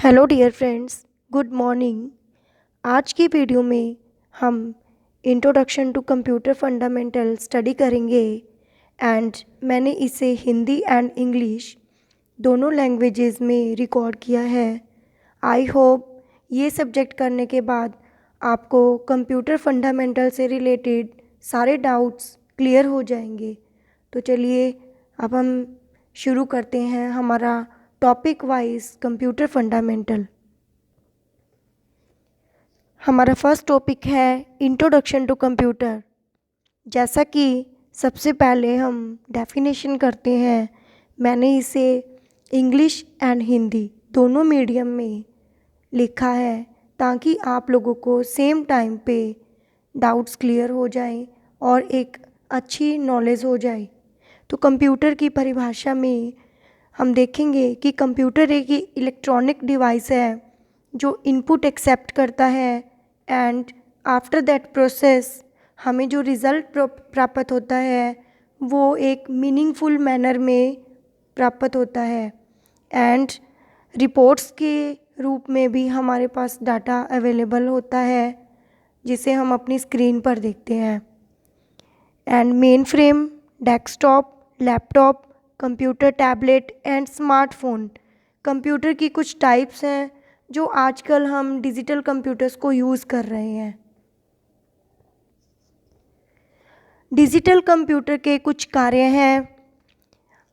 Hello dear friends, good morning. आज की video में हम introduction to computer fundamental study करेंगे एंड मैंने इसे हिंदी एंड इंग्लिश दोनों लैंग्वेजेस में रिकॉर्ड किया है। आई होप ये सब्जेक्ट करने के बाद आपको कंप्यूटर फंडामेंटल से रिलेटेड सारे डाउट्स क्लियर हो जाएंगे। तो चलिए अब हम शुरू करते हैं हमारा टॉपिक वाइज कंप्यूटर फंडामेंटल। हमारा फर्स्ट टॉपिक है इंट्रोडक्शन टू कंप्यूटर। जैसा कि सबसे पहले हम डेफिनेशन करते हैं, मैंने इसे इंग्लिश एंड हिंदी दोनों मीडियम में लिखा है ताकि आप लोगों को सेम टाइम पे डाउट्स क्लियर हो जाएं और एक अच्छी नॉलेज हो जाए। तो कंप्यूटर की परिभाषा में हम देखेंगे कि कंप्यूटर एक इलेक्ट्रॉनिक डिवाइस है जो इनपुट एक्सेप्ट करता है एंड आफ्टर दैट प्रोसेस हमें जो रिज़ल्ट प्राप्त होता है वो एक मीनिंगफुल मैनर में प्राप्त होता है एंड रिपोर्ट्स के रूप में भी हमारे पास डाटा अवेलेबल होता है जिसे हम अपनी स्क्रीन पर देखते हैं। And main frame, desktop, laptop, computer, tablet and smartphone computer की कुछ टाइप्स हैं जो आजकल हम डिजिटल कंप्यूटर्स को यूज़ कर रहे हैं। डिजिटल कंप्यूटर के कुछ कार्य हैं,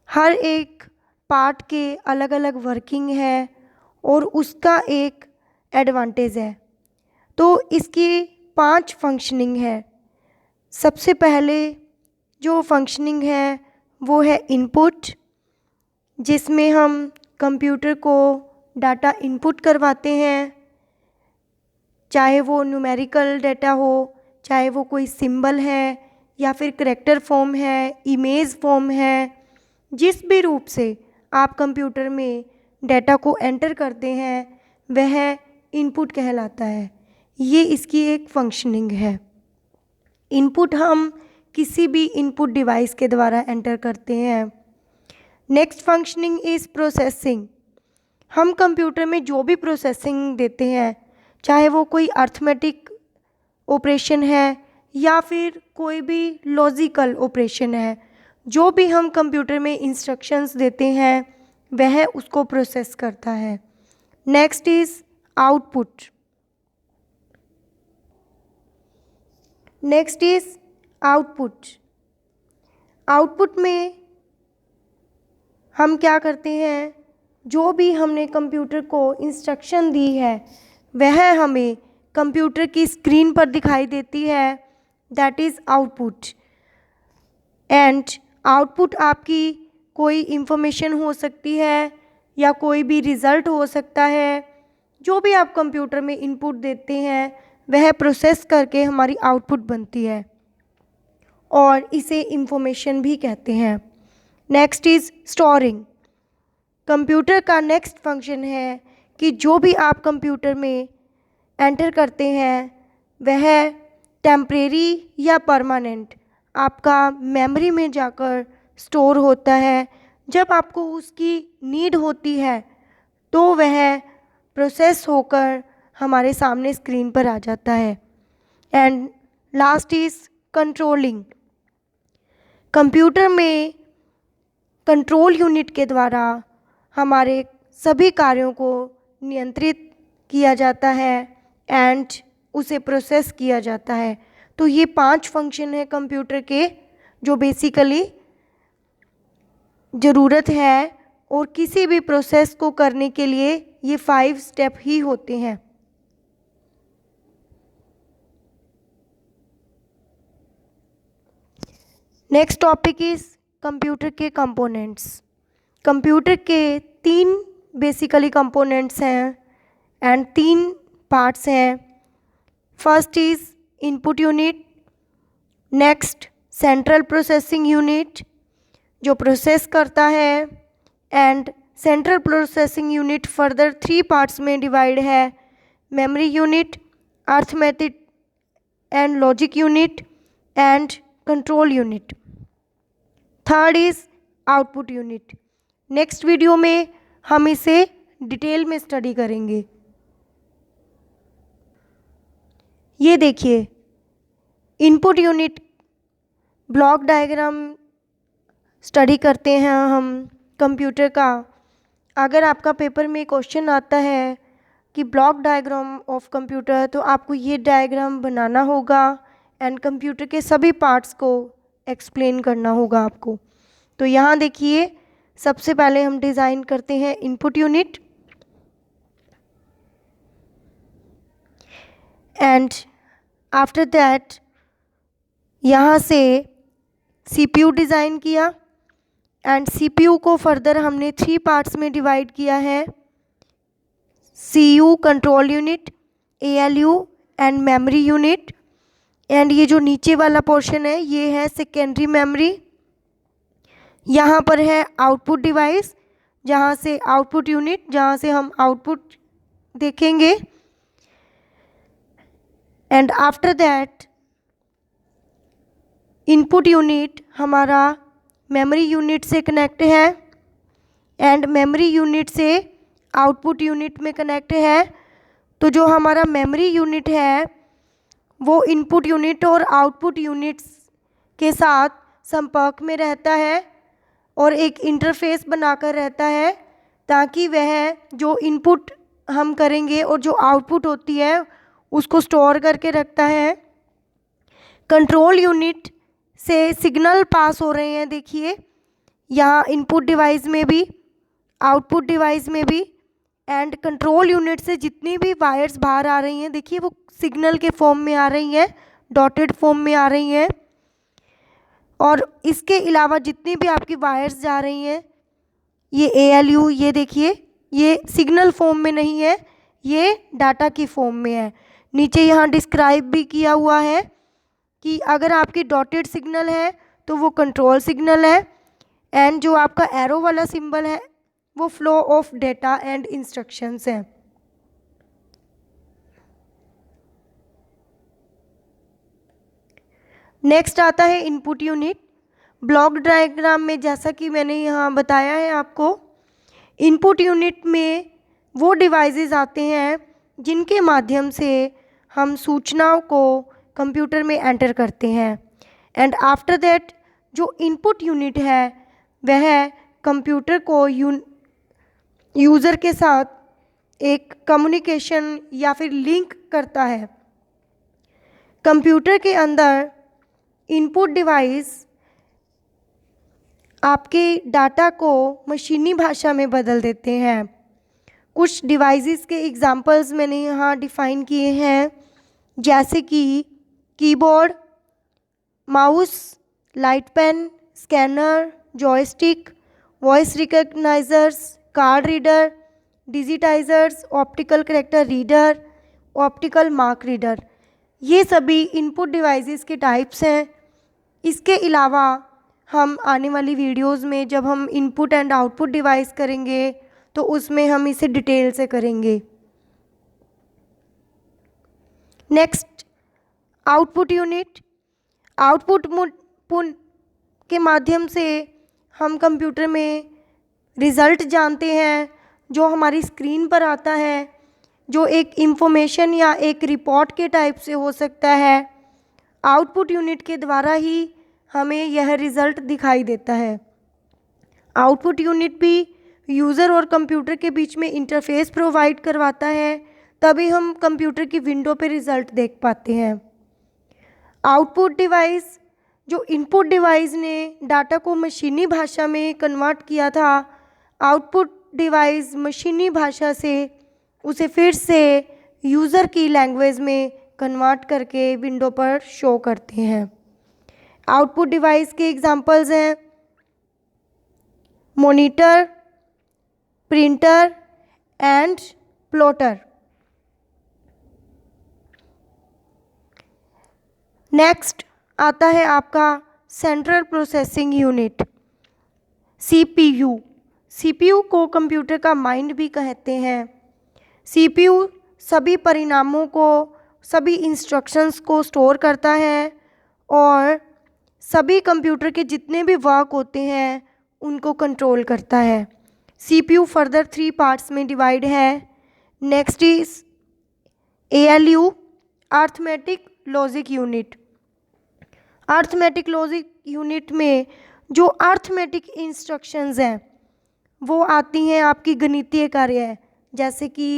हर एक पार्ट के अलग अलग वर्किंग है और उसका एक एडवांटेज है। तो इसकी 5 फंक्शनिंग है। सबसे पहले जो फंक्शनिंग है वो है इनपुट, जिसमें हम कंप्यूटर को डाटा इनपुट करवाते हैं, चाहे वो न्यूमेरिकल डाटा हो, चाहे वो कोई सिंबल है या फिर करैक्टर फॉर्म है, इमेज फॉर्म है। जिस भी रूप से आप कंप्यूटर में डाटा को एंटर करते हैं वह इनपुट कहलाता है। ये इसकी एक फंक्शनिंग है। इनपुट हम किसी भी इनपुट डिवाइस के द्वारा एंटर करते हैं। Next functioning is processing. हम कंप्यूटर में जो भी प्रोसेसिंग देते हैं, चाहे वो कोई अर्थमेटिक ऑपरेशन है या फिर कोई भी लॉजिकल ऑपरेशन है, जो भी हम कंप्यूटर में इंस्ट्रक्शंस देते हैं वह उसको प्रोसेस करता है। Next is output. Next is output. Output में हम क्या करते हैं, जो भी हमने कंप्यूटर को इंस्ट्रक्शन दी है वह हमें कंप्यूटर की स्क्रीन पर दिखाई देती है, that is output. And output आपकी कोई इंफॉर्मेशन हो सकती है या कोई भी रिज़ल्ट हो सकता है। जो भी आप कंप्यूटर में इनपुट देते हैं वह प्रोसेस करके हमारी आउटपुट बनती है और इसे इंफॉर्मेशन भी कहते हैं। Next is storing. कंप्यूटर का नेक्स्ट फंक्शन है कि जो भी आप कंप्यूटर में एंटर करते हैं वह टेम्परेरी या परमानेंट आपका मेमोरी में जाकर स्टोर होता है। जब आपको उसकी नीड होती है तो वह प्रोसेस होकर हमारे सामने स्क्रीन पर आ जाता है। And last is controlling. Computer में कंट्रोल यूनिट के द्वारा हमारे सभी कार्यों को नियंत्रित किया जाता है एंड उसे प्रोसेस किया जाता है। तो ये 5 फंक्शन है कंप्यूटर के जो बेसिकली ज़रूरत है और किसी भी प्रोसेस को करने के लिए ये 5 स्टेप ही होते हैं। नेक्स्ट टॉपिक इज़ कंप्यूटर के कंपोनेंट्स। कंप्यूटर के 3 बेसिकली कंपोनेंट्स हैं एंड 3 पार्ट्स हैं। First is input unit, next central processing unit जो प्रोसेस करता है, and central processing unit further 3 parts में डिवाइड है, memory unit, arithmetic and logic unit and control unit. Third is output unit. Next video में हम इसे detail में study करेंगे। ये देखिए, input unit block diagram study करते हैं हम कंप्यूटर का। अगर आपका पेपर में क्वेश्चन आता है कि ब्लॉक डायग्राम ऑफ कंप्यूटर, तो आपको ये डायग्राम बनाना होगा एंड कंप्यूटर के सभी पार्ट्स को एक्सप्लेन करना होगा आपको। तो यहाँ देखिए, सबसे पहले हम डिज़ाइन करते हैं input unit and after that यहाँ से सीपीयू डिज़ाइन किया एंड सीपीयू को फर्दर हमने 3 पार्ट्स में डिवाइड किया है, CU control unit, ALU and memory unit. And ये जो नीचे वाला पोर्शन है ये है सेकेंडरी मेमोरी। यहाँ पर है आउटपुट डिवाइस, जहाँ से आउटपुट यूनिट, जहाँ से हम आउटपुट देखेंगे। And after that input unit हमारा मेमोरी यूनिट से कनेक्ट है एंड मेमोरी यूनिट से आउटपुट यूनिट में कनेक्ट है। तो जो हमारा मेमोरी यूनिट है वो इनपुट यूनिट और आउटपुट यूनिट्स के साथ संपर्क में रहता है और एक इंटरफेस बनाकर रहता है, ताकि वह जो इनपुट हम करेंगे और जो आउटपुट होती है उसको स्टोर करके रखता है। कंट्रोल यूनिट से सिग्नल पास हो रहे हैं, देखिए यहाँ इनपुट डिवाइस में भी आउटपुट डिवाइस में भी। एंड कंट्रोल यूनिट से जितनी भी वायर्स बाहर आ रही हैं, देखिए वो सिग्नल के फॉर्म में आ रही हैं, डॉटेड फॉर्म में आ रही हैं। और इसके अलावा जितनी भी आपकी वायर्स जा रही हैं, ये एएलयू, ये देखिए ये सिग्नल फॉर्म में नहीं है, ये डाटा की फॉर्म में है। नीचे यहाँ डिस्क्राइब भी किया हुआ है कि अगर आपकी डॉटेड सिग्नल है तो वो कंट्रोल सिग्नल है एंड जो आपका एरो वाला सिंबल है वो flow of data and instructions है। नेक्स्ट आता है इनपुट यूनिट। ब्लॉक डायग्राम में जैसा कि मैंने यहाँ बताया है आपको, इनपुट यूनिट में वो डिवाइसेस आते हैं जिनके माध्यम से हम सूचनाओं को कंप्यूटर में एंटर करते हैं। एंड आफ्टर दैट जो इनपुट यूनिट है वह कंप्यूटर को यूज़र के साथ एक कम्युनिकेशन या फिर लिंक करता है। कंप्यूटर के अंदर इनपुट डिवाइस आपके डाटा को मशीनी भाषा में बदल देते हैं। कुछ डिवाइसेस के एग्जांपल्स मैंने यहाँ डिफ़ाइन किए हैं, जैसे कि keyboard, mouse, light pen, scanner, joystick, voice recognisers, card reader, digitisers, optical character reader, optical mark reader. ये सभी इनपुट डिवाइसेस के टाइप्स हैं। इसके अलावा हम आने वाली वीडियोस में जब हम इनपुट एंड आउटपुट डिवाइस करेंगे तो उसमें हम इसे डिटेल से करेंगे। Next, output unit. आउटपुट के माध्यम से हम कंप्यूटर में रिज़ल्ट जानते हैं जो हमारी स्क्रीन पर आता है, जो एक इंफॉर्मेशन या एक रिपोर्ट के टाइप से हो सकता है। आउटपुट यूनिट के द्वारा ही हमें यह रिज़ल्ट दिखाई देता है। आउटपुट यूनिट भी यूज़र और कंप्यूटर के बीच में इंटरफेस प्रोवाइड करवाता है, तभी हम कंप्यूटर की विंडो पे रिज़ल्ट देख पाते हैं। आउटपुट डिवाइस, जो इनपुट डिवाइस ने डाटा को मशीनी भाषा में कन्वर्ट किया था, आउटपुट डिवाइस मशीनी भाषा से उसे फिर से यूज़र की लैंग्वेज में कन्वर्ट करके विंडो पर शो करते हैं। आउटपुट डिवाइस के एग्जांपल्स हैं monitor, printer and plotter. Next आता है आपका central processing unit, CPU. CPU को कंप्यूटर का माइंड भी कहते हैं। सीपीयू सभी परिणामों को, सभी इंस्ट्रक्शंस को स्टोर करता है और सभी कंप्यूटर के जितने भी वर्क होते हैं उनको कंट्रोल करता है। CPU फर्दर 3 पार्ट्स में डिवाइड है। Next is ALU, arithmetic logic unit. Arithmetic logic unit में जो अर्थमेटिक इंस्ट्रक्शंस हैं वो आती हैं आपकी गणितीय कार्य है, जैसे कि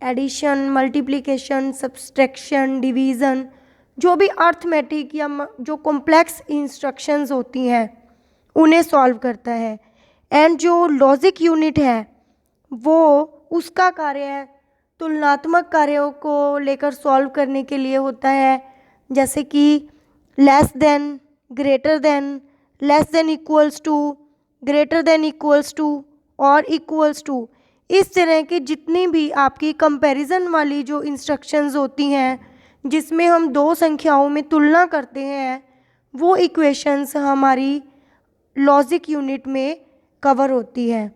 एडिशन, मल्टीप्लिकेशन, सब्सट्रैक्शन, डिवीज़न, जो भी अर्थमेटिक या जो कॉम्प्लेक्स इंस्ट्रक्शंस होती हैं उन्हें सॉल्व करता है। एंड जो लॉजिक यूनिट है वो उसका कार्य है तुलनात्मक कार्यों को लेकर सॉल्व करने के लिए होता है, जैसे कि less than, greater than, less than equals to, greater than equals to और इक्वल्स टू। इस तरह की जितनी भी आपकी कंपैरिजन वाली जो इंस्ट्रक्शंस होती हैं जिसमें हम दो संख्याओं में तुलना करते हैं वो इक्वेशंस हमारी लॉजिक यूनिट में कवर होती है।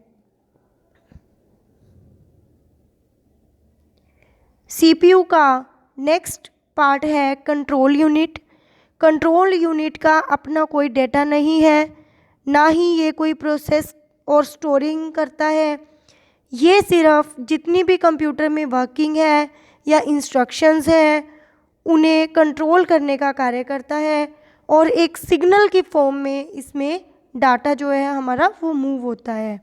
CPU का नेक्स्ट पार्ट है कंट्रोल यूनिट। कंट्रोल यूनिट का अपना कोई डेटा नहीं है, ना ही ये कोई प्रोसेस और स्टोरिंग करता है। ये सिर्फ जितनी भी कंप्यूटर में वर्किंग है या इंस्ट्रक्शंस हैं उन्हें कंट्रोल करने का कार्य करता है और एक सिग्नल की फॉर्म में इसमें डाटा जो है हमारा वो मूव होता है।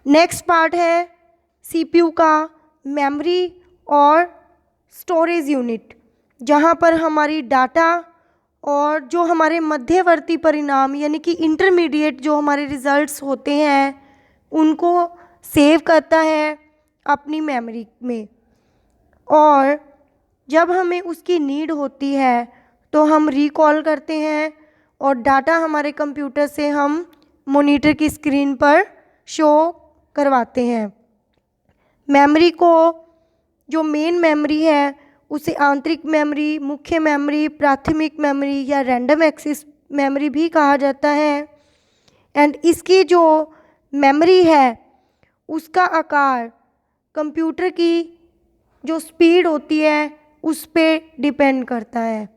नेक्स्ट पार्ट है CPU का मेमोरी और स्टोरेज यूनिट, जहाँ पर हमारी डाटा और जो हमारे मध्यवर्ती परिणाम यानी कि इंटरमीडिएट जो हमारे रिजल्ट्स होते हैं उनको सेव करता है अपनी मेमोरी में, और जब हमें उसकी नीड होती है तो हम रिकॉल करते हैं और डाटा हमारे कंप्यूटर से हम मॉनिटर की स्क्रीन पर शो करवाते हैं। मेमोरी को जो मेन मेमोरी है उसे आंतरिक मेमोरी, मुख्य मेमोरी, प्राथमिक मेमोरी या रैंडम एक्सेस मेमोरी भी कहा जाता है। एंड इसकी जो मेमोरी है उसका आकार कंप्यूटर की जो स्पीड होती है उस पर डिपेंड करता है।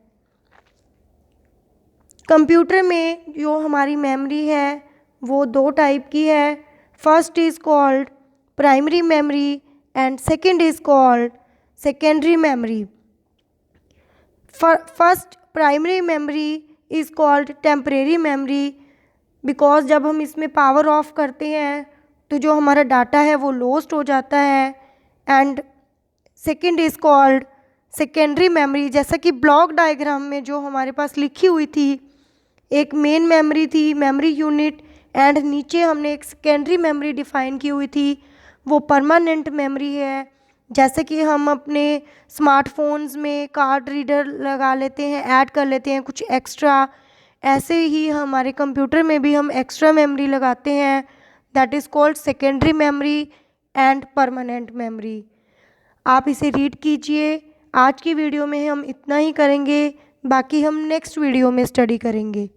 कंप्यूटर में जो हमारी मेमोरी है वो दो टाइप की है। First is called primary memory and second is called secondary memory. First primary memory is called temporary memory because जब हम इसमें पावर ऑफ करते हैं तो जो हमारा डाटा है वो लॉस्ट हो जाता है। And second is called secondary memory, जैसा कि ब्लॉक डायग्राम में जो हमारे पास लिखी हुई थी, एक मेन मेमोरी थी, मेमोरी यूनिट, एंड नीचे हमने एक सेकेंडरी मेमोरी डिफाइन की हुई थी, वो परमानेंट मेमोरी है। जैसे कि हम अपने स्मार्टफोन्स में कार्ड रीडर लगा लेते हैं, ऐड कर लेते हैं कुछ एक्स्ट्रा, ऐसे ही हमारे कंप्यूटर में भी हम एक्स्ट्रा मेमोरी लगाते हैं, that is called secondary memory and permanent memory. आप इसे रीड कीजिए। आज की वीडियो में हम इतना ही करेंगे, बाकी हम नेक्स्ट वीडियो में स्टडी करेंगे।